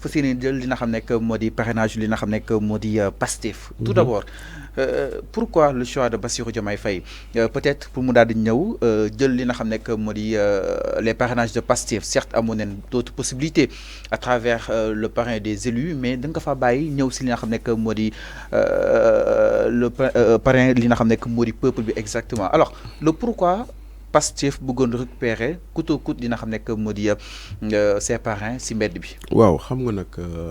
fas yéene jël li nga xam nekk moo di parrainage li nga xam nekk moo di Pastef. Tout d'abord pourquoi le choix de Bassirou Diomaye Faye peut-être pour mu daal di ñëw jël li nga xam nekk moo di les parrainages de Pastef certes amoon nañ d'autres possibilités à travers le parrain des élus mais da nga ko fa bàyyi ñëw si li nga xam nekk moo di le parrain li nga xam nekk moo di peuple bi exactement alors le pourquoi Pastef bëggoon récupérer coûte que coûte dina xam nekk moo di ses parrains si mbedd bi. waaw xam nga nag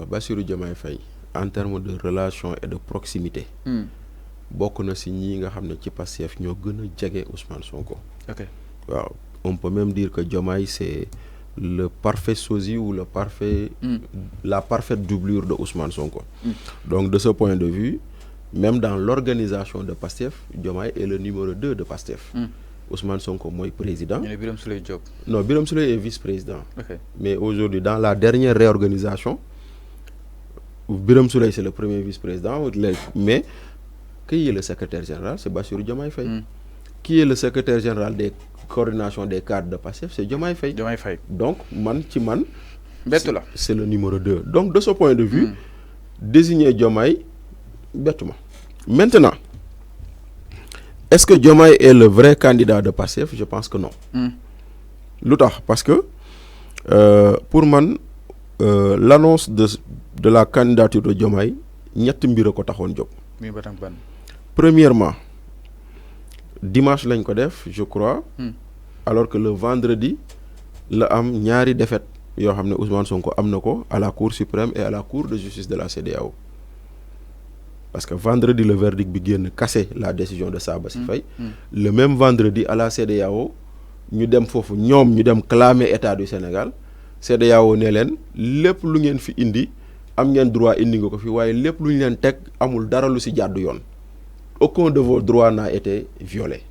Bassirou Diomaye Faye en termes de relation et de proximité. bokk na si ñi nga xam ne ci Pastef ñoo gën a jege Ousmane Sonko. ok waaw on peut même dire que Diomaye c'est le parfait sosie ou le parfait la parfaite doublure de Ousmane Sonko. Donc de ce point de vue même dans l'organisation de Pastef Diomaye est le numéro 2 de Pastef. Ousmane Sonko mooy président. Birame Souleye Diop. Non, Birame Souleye est vice-président. Okay. Mais aujourd'hui dans la dernière réorganisation Birame Souleye c'est le premier vice-président mais qui est le secrétaire général? C'est Bassirou Diomaye Faye. Qui est le secrétaire général des coordinations des cadres de Pastef? C'est Diomaye Faye. Diomaye Faye. Donc man ci man c'est le numéro 2. Donc de ce point de vue désigner Diomaye bêtement. Maintenant est-ce que Diomaye est le vrai candidat de Pastef? Je pense que non. L'autre parce que pour man l'annonce de la candidature de Diomaye ñett mbir ko taxone job. Premièrement dimanche lañ ko def je crois alors que le vendredi la am ñaari défaite yo xamné Ousmane Sonko am nako à la Cour suprême et à la Cour de justice de la CEDEAO. Parce que vendredi le verdict bi génn cassé la décision de Sabassi Faye. Le même vendredi à la CEDEAO ñu dem fofu ñom ñu dem clamer état du Sénégal CEDEAO ne len lepp lu ngeen fi indi am ngeen droit indi nga ko fi waye lepp lu ñu len tek amul dara lu ci jàddu yoon. Aucun de vos droits n'a été violé.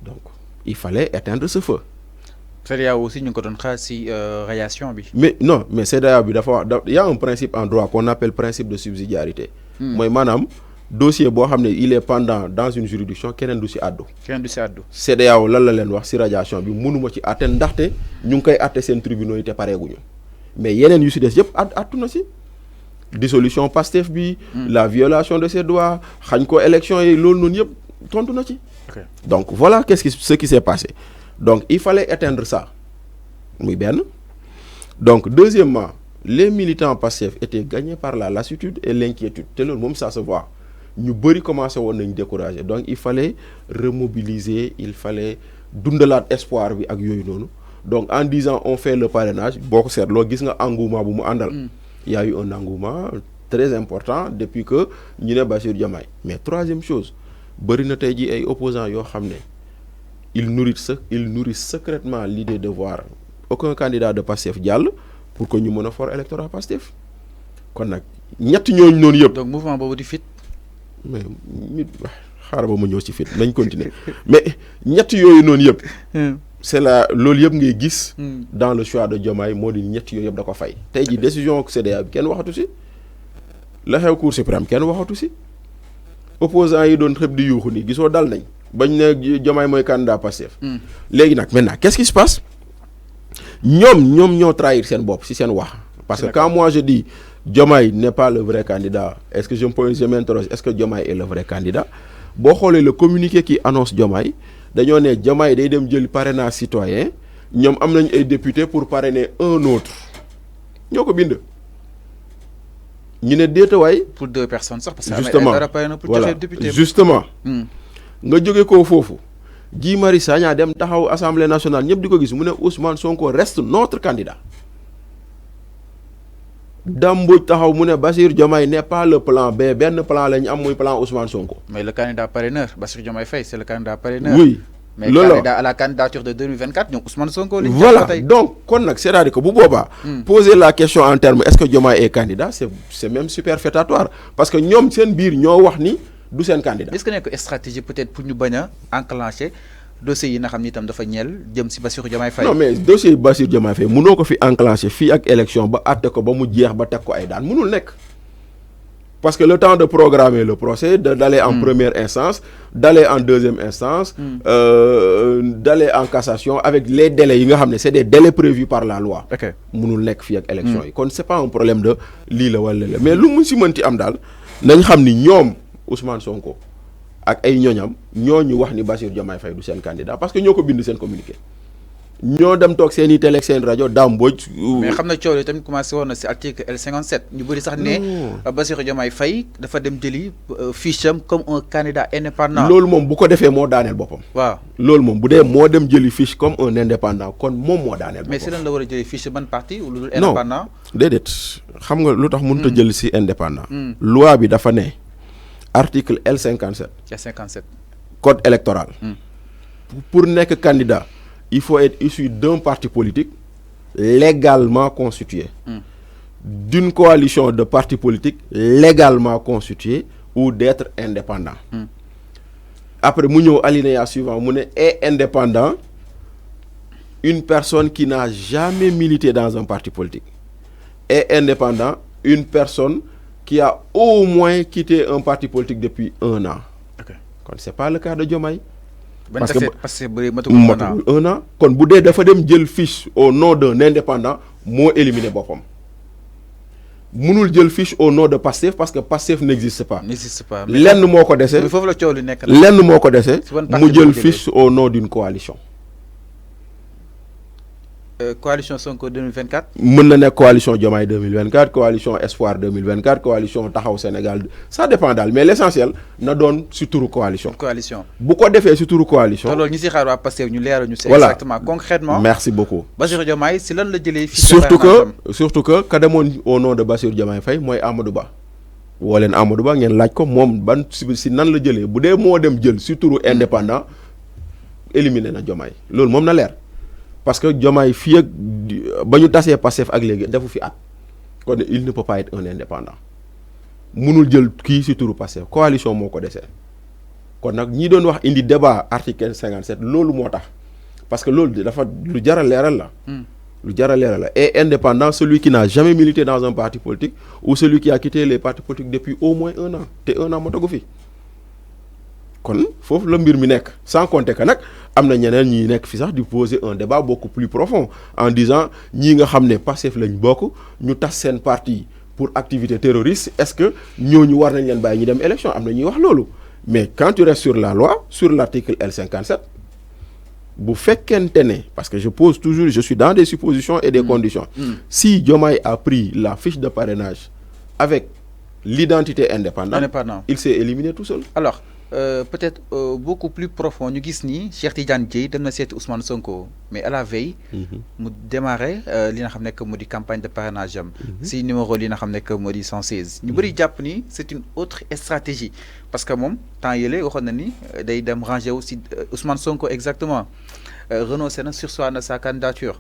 Donc il fallait éteindre ce feu. CEDEAO aussi ñu ko don xaar ci radiation bi. Mais non, mais CEDEAO bi il y a un principe en droit qu'on appelle principe de subsidiarité. Moy manam dossier bo xamné il est pendant dans une juridiction keneen du ci addu. Keneen du ci addu. CEDEAO lan la len wax ci radiation bi mënuma ci atteindre ndaxte ñu ngi koy atté sen tribunaux yi té pareeguñu. Mais yeneen yu ci des yépp attu na ci. Dissolution Pastef bi, la violation de ses droits, xagn ko élection yi lool non yépp tontu na ci. Donc voilà ce qui s'est passé. Donc il fallait éteindre ça. Muy ben. Donc deuxièmement, les militants Pastef étaient gagnés par la lassitude et l'inquiétude. Té lool mom ça se voit. Ñu bari commencé won nañ décourager. Donc il fallait remobiliser, il fallait dundalat espoir bi ak yoy nonu. Donc en disant on fait le parrainage, boko sétlo gis nga engouement bu mu andal. Il y a eu un engouement très important depuis que ñu né Bassirou Diomaye. Mais troisième chose, bari na tay ji ay opposants yo xamné ils nourrissent secrètement l'idée de voir aucun candidat de Pastef dial pour que ñu mëna for électorat Pastef. Kon nak ñett ñooñu non yépp. Donc mouvement bobu di fit. Mais xaaral ba ma ñëw ci fit nañ continuer. Mais ñett yoyu non yépp. C'est la loolu yëpp ngay gis dans le choix de Diomaye moo di ñett yooyu yëpp da ko fay tey ji décision CEDEAO bi kenn waxatu si la xew Cour suprême kenn waxatu si opposants yi doon xëpp di yuuxu ni gisoo dal nañ bañ ne Diomaye mooy candidat Pastef léegi nag maintenant qu'est-ce qui se passe ñoom ñoo trahir seen bopp si seen wax parce que quand moi je dis Diomaye n'est pas le vrai candidat est-ce que je m'interroge est-ce que Diomaye est le vrai candidat boo xoolee le communiqué qui annonce Diomaye dañoo ne Diomaye day dem jël parrainage citoyen ñoom am nañ ay député pour parrainer un autre ñoo ko bind ñu ne déetawaay pour 2 personnes sax parce que justement voilà justement nga jóge ko foofu Guy Marius Sagna dem taxaw assemblée nationale ñëpp di ko gis mu ne Ousmane Sonko reste notre candidat Dame Mbodj taxaw mu ne Bassirou Diomaye n'est pas le plan B benn plan la ñu am muy plan Ousmane Sonko. Mais le candidat parraineur Bassirou Diomaye Faye c'est le candidat parraineur. Oui. Mais candidat à la candidature de 2024 ñoom Ousmane Sonko. Voilà donc kon nag c'est-à-dire que bu boobaa. Poser la question en termes est-ce que Diomaye est candidat c'est même superfétatoire parce que ñoom seen biir ñoo wax ni du seen candidat. Est-ce que nekk stratégie peut-être pour ñu bañ a enclencher dossier yi nga xam ni itam dafa ñeel jëm si Bassirou Diomaye Faye. Non mais dossier Bassirou Diomaye Faye mënoo ko fi enclencher fii ak élection ba àtte ko ba mu jeex ba teg ko ay daan mënul nekk Parce que le temps de programmer le procès, d'aller en première instance, d'aller en deuxième instance, d'aller en cassation avec les délais, c'est des délais prévus par la loi. Ok. Mënul nekk fi ak élection yi. Kon c'est pas un problème de lii la wala la mais lu mu si mënti am daal nañ xam ni ñoom Ousmane Sonko ak ay ñoñam ñoo ñu wax ni Bassirou Diomaye Faye du seen candidat parce que ñoo ko bind seen communiqué. ñoo dem toog seen i télé ak seen rajo Dame Mbodj. mais xam na coow yi tamit commencé woon na si article L57 ñu bëri sax ne Bassirou Diomaye Faye dafa dem jëli fiche am comme un candidat indépendant. loolu moom bu ko defee moo daaneel boppam. waaw loolu moom bu dee moo dem jëli fiche comme un indépendant kon moom moo daaneel boppam. mais si lan la war a jëli fiche ban parti ou lu dul indépendant. non déedéet xam nga lu tax mënut a jël si indépendant. loi bi dafa ne article L57. L57. code électoral. pour nekk candidat. Il faut être issu d'un parti politique légalement constitué, d'une coalition de partis politiques légalement constituée ou d'être indépendant. Après, mu ñëw alinéa suivant, mu ne est indépendant une personne qui n'a jamais milité dans un parti politique. Est indépendant une personne qui a au moins quitté un parti politique depuis 1 an. Okay. Ce n'est pas le cas de Diomaye. Parce que matul 1 an kon bu dee dafa dem jël fiche au nom d'un indépendant moo éliminé boppam mënul jël fiche au nom de Pastef parce que Pastef n'existe pas. N'existe pas lenn moo ko dese. foofu la coow li nekk lenn moo ko dese mu jël fiche au nom d'une coalition. coalition Sonko 2024. mën na nekk coalition Diomaye 2024 coalition Espoir 2024 coalition Taxaw Sénégal ça dépend daal mais l'essentiel na doon si turu coalition. bu ko defee si turu coalition. te loolu ñu si xaar waa Pastef ñu leeral ñu. voilà exactement concrètement. merci beaucoup. Bassirou Diomaye si lan la jëlee. surtout que ka demoon au nom de Bassirou Diomaye Faye mooy Amadou Ba. woo leen Amadou Ba ngeen laaj ko moom ban si nan la jëlee bu dee moo dem jël si turu indépendant éliminé na Diomaye loolu moom na leer. Parce que Diomaye fii ak ba ñu tasee Pastef ak léegi defu fi at kon il ne peut pas être un indépendant mënul jël kii si turu Pastef coalition moo ko desee kon nag ñi doon wax indi débat article 57 loolu moo tax parce que loolu dafa lu jar a leeral la. lu jar a leeral la et indépendant celui qui n'a jamais milité dans un parti politique ou celui qui a quitté les partis politiques depuis au moins 1 an te 1 an moo tagu fi. kon foofu la mbir mi nekk sans compter que nag am na ñeneen ñi nekk fi sax di poser un débat beaucoup plus profond en disant ñii nga xam ne Pastef lañ bokk ñu tas seen parti pour activité terroriste est-ce que ñooñu war nañ leen bàyyi ñu dem élection am na ñuy wax loolu mais quand tu restes sur la loi sur l'article L57 bu fekkente ne parce que je pose toujours je suis dans des suppositions et des conditions si Diomaye a pris la fiche de parrainage avec l'identité indépendante il s'est éliminé tout seul. Alors peut-être beaucoup plus profond ñu gis ni Cheikh Tidiane Dièye dem na seeti Ousmane Sonko mais à la veille mu démarré li nga xam ne que moo di campagne de parrainage am si numéro li nga xam ne que moo di 116 ñu bëri jàpp ni c'est une autre stratégie parce que moom temps yële waxoon na ni day dem ranger aussi Ousmane Sonko exactement renoncé na sursoir na sa candidature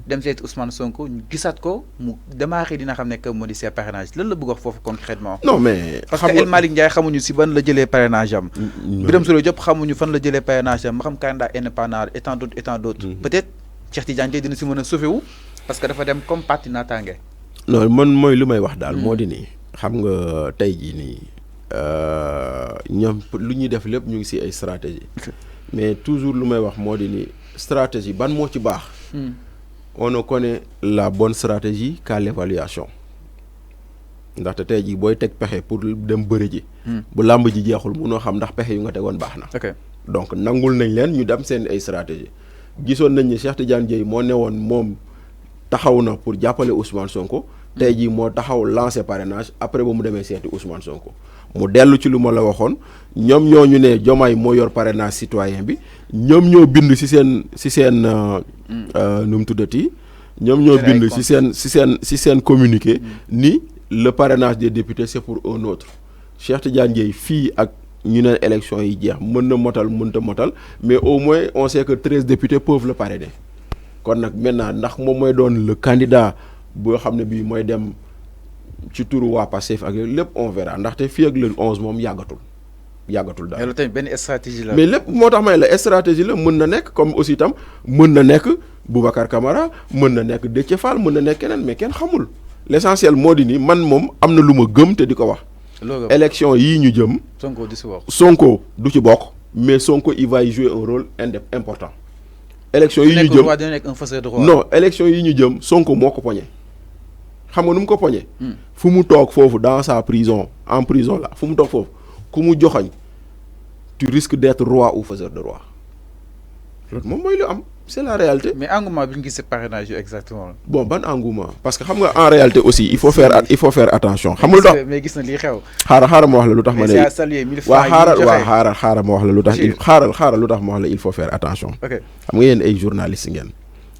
dem seeti Ousmane Sonko ñu gisaat ko mu démarré dina xam ne que moo di ses parrainage lan la bëgg wax foofu concrètement. non mais parce que El Malick Ndiaye xamuñu si ban la jëlee parrainage am. Birame Souleye Diop xamuñu fan la jëlee parrainage am ma xam candidat indépendant et tant d'autres peut-être Cheikh Tidiane Dièye dina si mën a sauver wu parce que dafa dem comme parti naataange. non man mooy lu may wax daal moo di nii xam nga tey jii nii ñoom lu ñuy def lépp ñu ngi si ay stratégie mais toujours lu may wax moo di nii stratégie ban moo ci baax. On ne connaît la bonne stratégie qu'à l'évaluation ndaxte tey jii booy teg pexe pour dem bëri ji. bu làmb ji jeexul munoo xam ndax pexe yu nga tegoon baax na. donc nangul nañ leen ñu dem seen ay stratégie gisoon nañ ni Cheikh Tidiane Dièye moo newoon moom taxaw na pour jàppale Ousmane Sonko. tey jii moo taxaw lancer parrainage après ba mu demee seeti Ousmane Sonko. mu dellu ci lu ma la waxoon ñoom ñoo ñu ne Diomaye moo yor parrainage citoyen bi ñoom ñoo bind ci seen nu mu tuddati ñoom ñoo bind ci seen communiqué ni le parrainage des députés c'est pour un autre Cheikh Tidiane Dièye fii ak ñu ne élection yi jeex mën na motal mënta motal mais au moins on sait que 13 députés peuvent le parrainer kon nag maintenant ndax moom mooy doon le candidat boo xam ne bii mooy dem ci turu waa Pastef ak lépp on verra ndaxte fii ak le 11 moom yàggatul daal. mais loolu tamit benn stratégie la. mais lépp moo tax may la stratégie la mën na nekk comme aussi itam mën na nekk Boubacar Camara mën na nekk Déthié Fall mën na nekk keneen mais kenn xamul l'essentiel moo di ni man moom am na lu ma gëm te di ko wax élection yi ñu jëm. Sonko du ci bokk. Mais Sonko il va y jouer un rôle important. Élection yi ñu jëm non élection yi ñu jëm Sonko moo ko poñe. Xam nga nu mu ko poñe. Fu mu toog foofu dans sa prison en prison là fu mu toog foofu ku mu joxoñ tu risques d'être roi ou faiseur de roi. Loolu moom mooy lu am. C'est la réalité. Mais engouement bi ñu gis parrainage exactement. Bon ban engouement parce que xam nga en réalité aussi il faut faire attention. Xam nga lu tax mais gis na li xew. xaaral ma wax la lu tax ma ne. c'est à saluer mille fois. xaaral ma wax la lu tax xaaral lu tax ma wax la il faut faire attention. OK xam nga yéen ay journalistes ngeen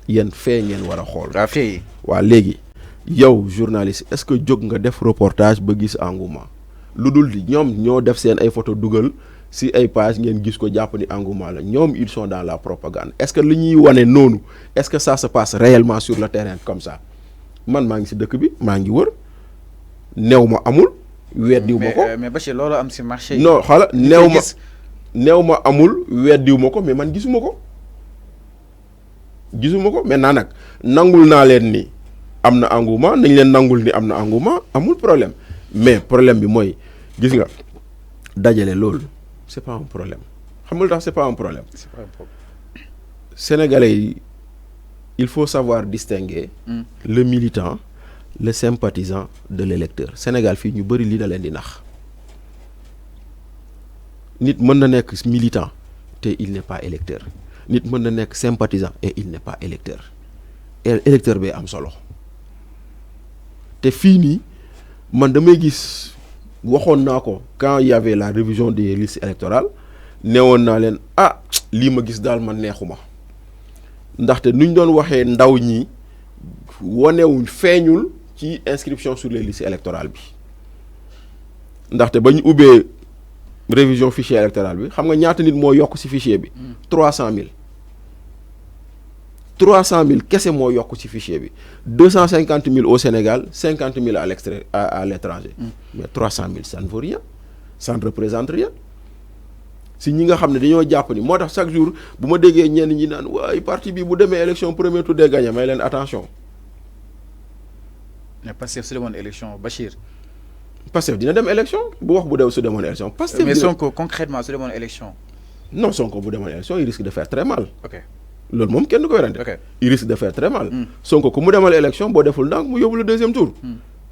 yéen fee ngeen war a xool. waaw fee. waaw léegi yow journaliste est-ce que jóg nga def reportage ba gis engouement lu dul di ñoom ñoo def seen ay photo dugal. Si ay page ngeen gis ko jàpp ni engouement la ñoom ils sont dans la propagande est-ce que li ñuy wane noonu est-ce que ça se passe réellement sur le terrain comme ça man maa ngi si dëkk bi maa ngi wër néew ma amul. weddiw ma ko mais Bachir loolu am si marché yi. non xala néew ma amul weddiw ma ko mais man gisuma ko maintenant nag nangul naa leen ni am na engouement nañ leen nangul ni am na engouement amul problème mais problème bi mooy gis nga dajale loolu. C'est pas un problème. C'est pas un problème. C'est pas un problème. Sénégalais, il faut savoir distinguer le militant, le sympathisant de l'électeur. Sénégal fi ñu bari li da leen di nax. Nit mën na nek militant et il n'est pas électeur. Nit mën na nek sympathisant et il n'est pas électeur. Électeur bi am solo. Té fi ni man damay gis waxoon naa ko quand il y avait la révision des listes électorales neewoon naa leen lii ma gis daal man neexuma ndaxte nuñ doon waxee ndaw ñi wonewuñ feeñul ci inscription sur les listes électorales bi ndaxte ba ñu ubbee révision fichier électoral bi xam nga ñaata nit moo yokk ci fichier bi 300 000 kese moo yokk ci fichier bi 250 000 au Sénégal 50 000 à l'étranger mais 300 000 ça ne vaut rien ça ne représente rien si ñi nga xam ne dañoo jàpp ni moo tax chaque jour bu ma déggee ñenn ñi naan waaye parti bi bu demee élection premier tour day gagné may leen attention. mais Pastef su demoon élection Bachir. Pastef dina dem élection bu wax bu dew su demoon élection. Pastef mais Sonko concrètement su demoon élection. non Sonko bu demoon élection il risque de faire très mal. OK loolu moom kenn du ko werante. Il risque de faire très mal. Sonko ku mu demal élection boo deful ndànk mu yóbbu le deuxième tour.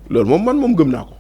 loolu moom man moom gëm naa ko.